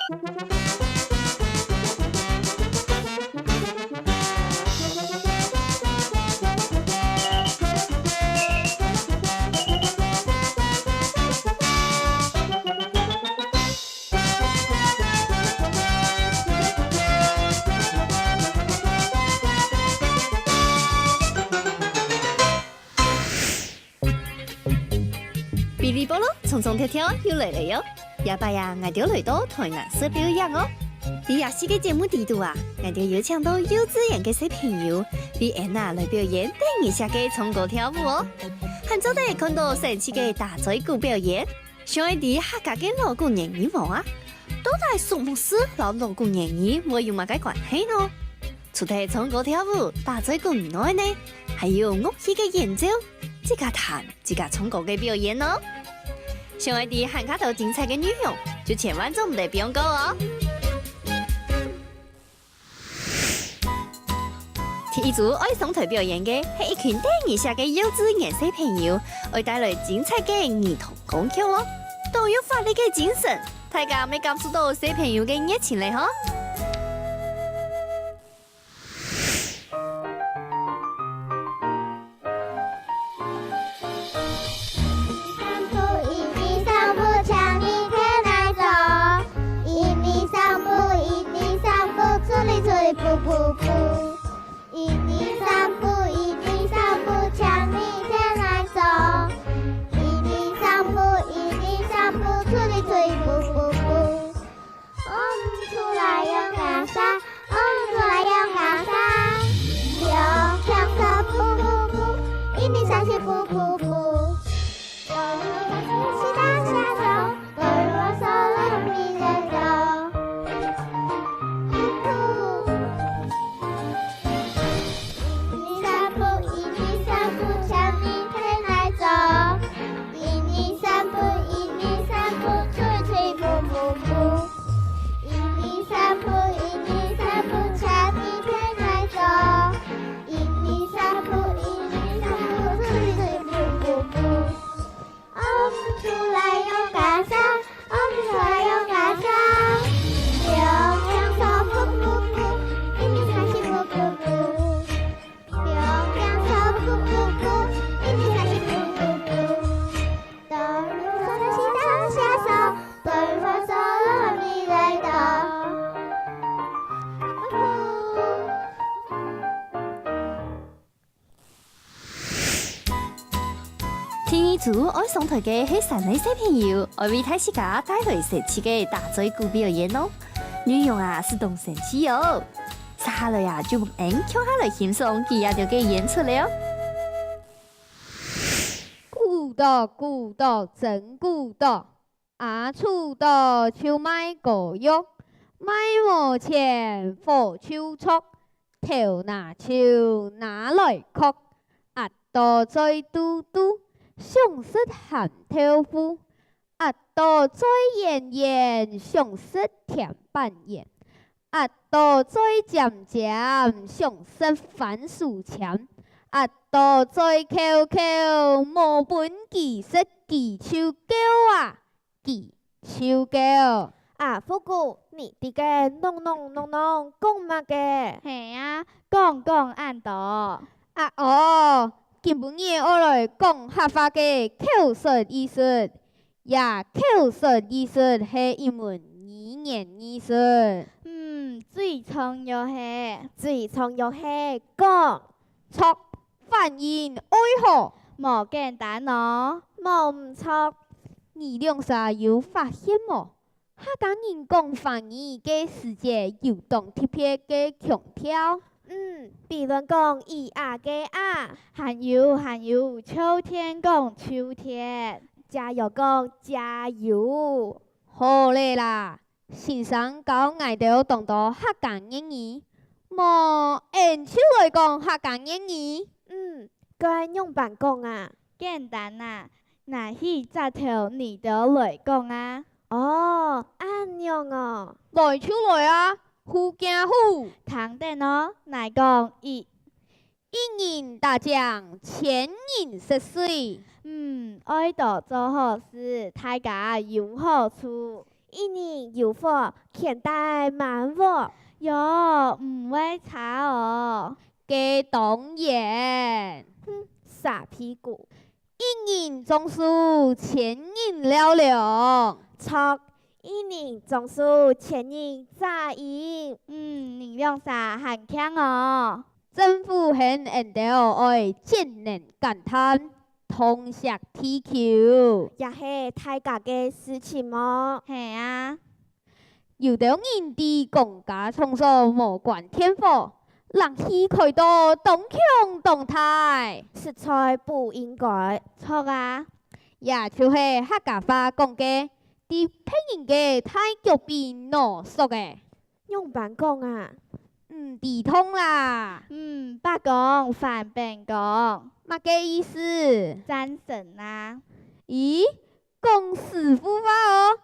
哔哩啵咯，冲冲跳跳又来了哟！下摆呀，我哋来到台南市表演哦。第24个节目地图啊，我哋邀请到幼稚园嘅小朋友为安娜来表演第二下嘅唱歌跳舞哦。很早地看到神奇嘅大嘴鼓表演，想要啲客家嘅锣鼓言语冇啊？到底属牧师老锣鼓言语会有乜嘅关系呢？除咗唱歌跳舞、大嘴鼓以外呢，还有乐器嘅演奏。自家弹、自家唱歌嘅表演咯，想要啲看卡头精彩嘅内容，就千万做唔得變過哦。第一組愛上台表演嘅係一群第二下嘅幼稚園小朋友，會帶來精彩嘅兒童歌曲哦，都有發力嘅精神，大家未感受到小朋友嘅熱情嚟嗬。噗噗噗，1、2、3步，1、2、3步，向你天来走。1、2、3步，1、2、3步，出力吹噗噗噗。出来用嘎沙，出来用嘎沙。用双手噗噗噗，1、2、3起噗噗噗。西大下手，对我手了咪来走。第二組愛上台嘅係3位小朋友，愛為大家帶來神奇嘅大嘴鼓表演咯。內容啊是動神奇哦，下來呀就跳下來欣賞佢哋嘅演出了。鼓捣鼓捣真鼓捣，厝捣手賣果肉，賣無錢火手戳，頭拿手拿來曲，捣最嘟嘟。上色含豆腐，捣最圓圓，上色甜半圓，捣最尖尖，上色番薯鉗，捣最口口，無本技術技手狗啊，技手狗。富姑，你啲嘅弄講乜嘅？係啊，講按倒。今晡日我來講客家嘅口述藝術，口述藝術係一門語言藝術。最重要係講錯翻譯愛好，無簡單哦，無唔錯。你兩啥有發現冇？客家人講翻譯嘅時節有當特別嘅強調。比如講嘅還有秋天講秋天，加油講加油。好嘞啦，先生教我哋當到客家英語，莫按手來講客家英語。該用辦講啊？簡單啊，那去扎頭你都來講啊。安樣哦。來出來啊！虎驚虎，唐定咯，嚟講一人大將，千人食水。愛到做好事，大家有好處。一年有火，天大满火。哟，唔会查哦。给董眼，傻屁股。一人种树，千人了了。错，一年种树，千人扎营。你用啥很强哦？政府很应到爱节能减碳，通识地球。也是大家嘅事情么？系啊，有的人伫公家场所无管天火，人气开到动强动态，实在不应该。错啊，也就是客家话讲嘅，伫骗人嘅太极边啰嗦嘅，用办讲啊，唔地通啦，白讲反变讲，乜嘅意思？战神啊，咦，讲师傅话哦，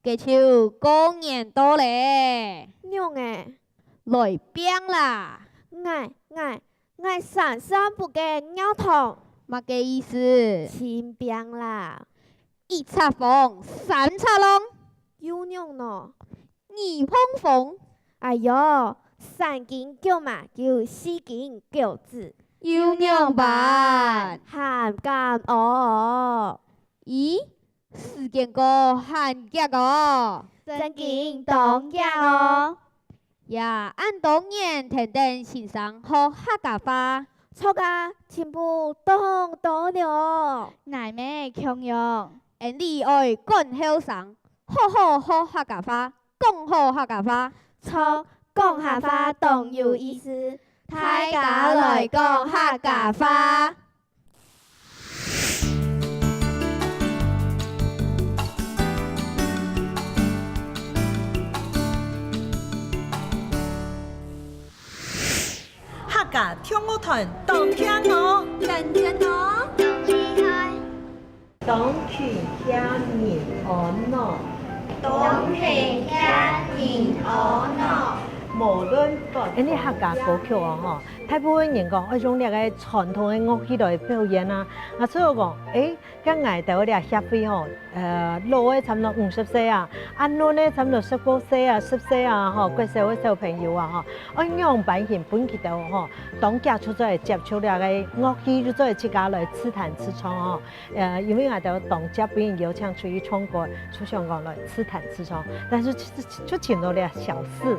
嘅就公然多咧，用诶，来变啦，爱闪闪不嘅鸟筒，乜嘅意思？轻变啦，一插风，三插龙，有用喏。二碰风，哎哟，三斤叫嘛叫四斤叫子，要样办？喊干哦，咦，事件个汉脚个，真斤当家哦。也按当年田定先生学客家话，错啊，全部都多了。奶妹强用，因你爱管后生，好好学客家话，讲好客家话。错，讲下话当有意思，大家来讲客家话。客家跳舞团当听我，认真哦。厉害，当群听人我喏，东平家人我喏。无论因为客家歌曲哦吼，大部分人讲爱用那个传统的乐器来表演啊，所以讲，今外头咧协会吼，老的差不多50岁啊，安嫩的差不多19岁啊、10岁啊，吼，过社会小朋友啊，吼，按样扮现本起头吼，当家出来接触那个乐器，就做自家来自弹自唱吼，因为外头当家别人邀请出去唱歌，出香港来自弹自唱，但是就请到了小事，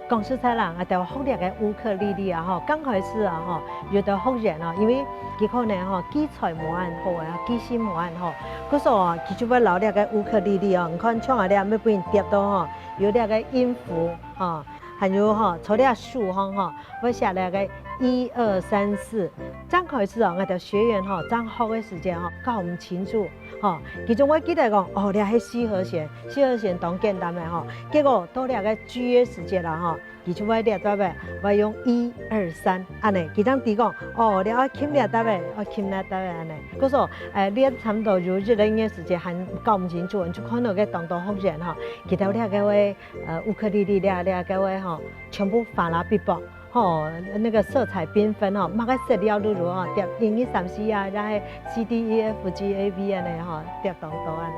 讲实在啦，外头学那个乌克丽丽啊，吼，刚开始啊，吼，有的学人啊，因为佢可能吼基材无安好啊，基础无安好，嗰时候佢就要留那个乌克丽丽哦，你看唱下咧，要俾人跌到吼，有那个音符哈，还有吼，除了数方吼，我写那个1、2、3、4，刚开始哦，我哋学员吼，刚学的时间吼，搞唔清楚吼，其中我记得讲，哦，你系4和弦，4和弦当简单的吼，结果到那个 G 的时间啦吼。佢就要列搭呗，我用1、2、3安尼，佢当提讲，哦，你要琴列搭呗，我琴列搭呗安尼。嗰时候，列差不多如日的音乐时间还搞唔清楚，就看到个当道学人吼，其他列个位乌克丽丽列个位吼，全部法拉比宝。吼，那个色彩缤纷吼，马个色料如如吼，叠1、2、3、4啊，然后 C D E F G A B 安尼吼，叠当道安尼。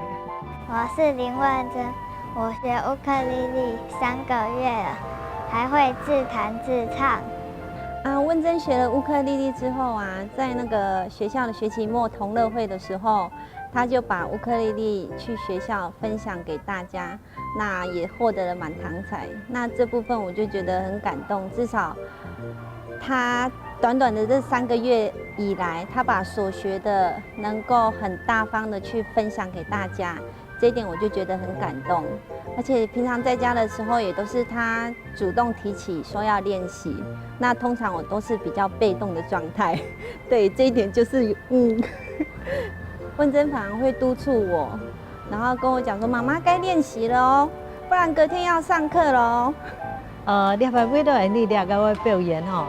我是林万珍，我学乌克丽丽3个月了，还会自弹自唱。问真学了乌克丽丽之后啊，在那个学校的学期末同乐会的时候，他就把乌克丽丽去学校分享给大家，那也获得了满堂彩。那这部分我就觉得很感动，至少他短短的这3个月以来，他把所学的能够很大方的去分享给大家，这一点我就觉得很感动。而且平常在家的时候，也都是他主动提起说要练习。那通常我都是比较被动的状态，对这一点就是问真反而会督促我，然后跟我讲说：“妈妈该练习了哦，不然隔天要上课喽。”列排为了你两个位表演吼，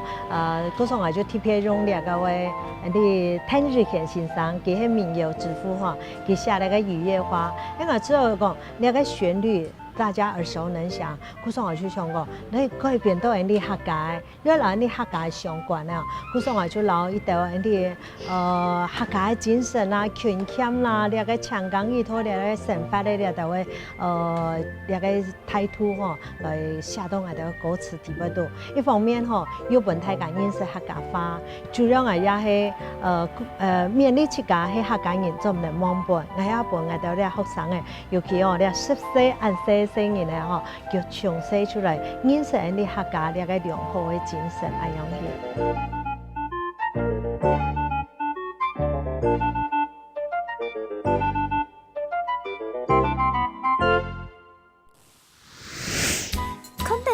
嗰时我就特别用两个位你谭瑞贤先生佢係民谣之父吼，佢写那个雨夜花，因为之后讲那个旋律大家耳熟能详。古上我就想讲，你改变到人哋客家，因为人哋客家相关啊。古上我就留一道人哋客家精神啦、群腔啦，呢个长江里头呢个神法的呢道呢个态度吼，来写到我哋歌词底部度。一方面吼，有本太感认识客家话，主要我也係勉勵自家喺客家人做唔能忘本，我也本我哋啲學生嘅，尤其我哋10歲、20歲人咧吼，叫從細出嚟認識人哋客家呢個良好嘅精神啊樣嘢。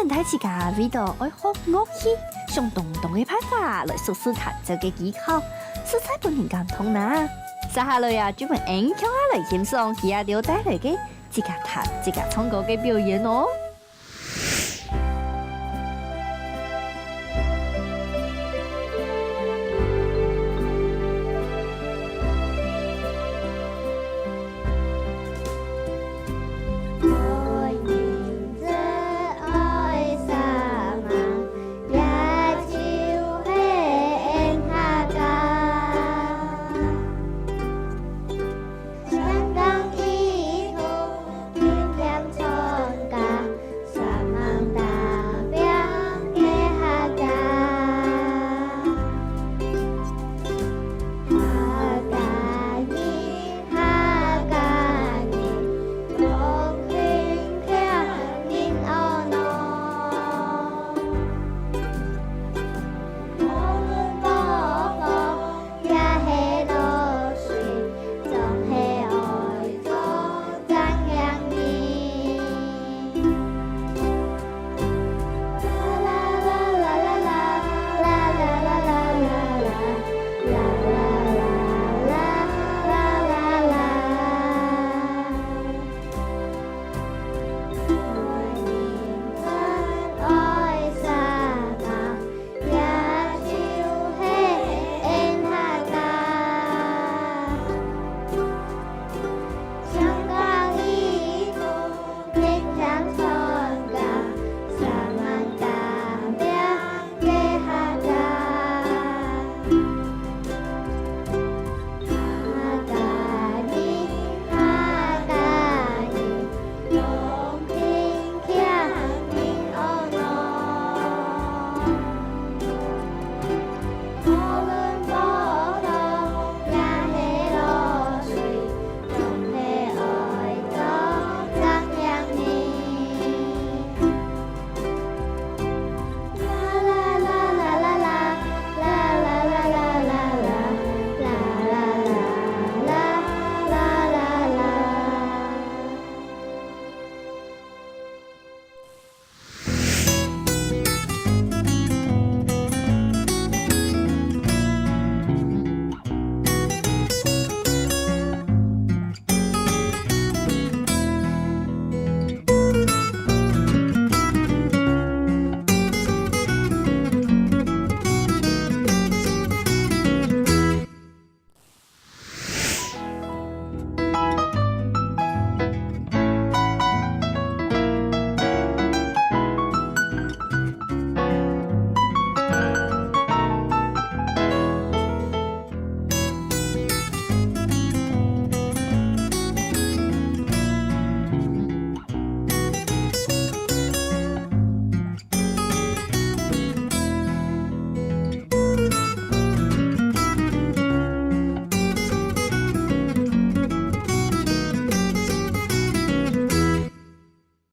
睇自家味道愛學樂器，用動動嘅辦法來熟悉彈奏嘅技巧，實在本人感通啦。接下來啊，專門影響下嚟欣賞佢阿條帶來嘅自家彈自家唱歌嘅表演哦。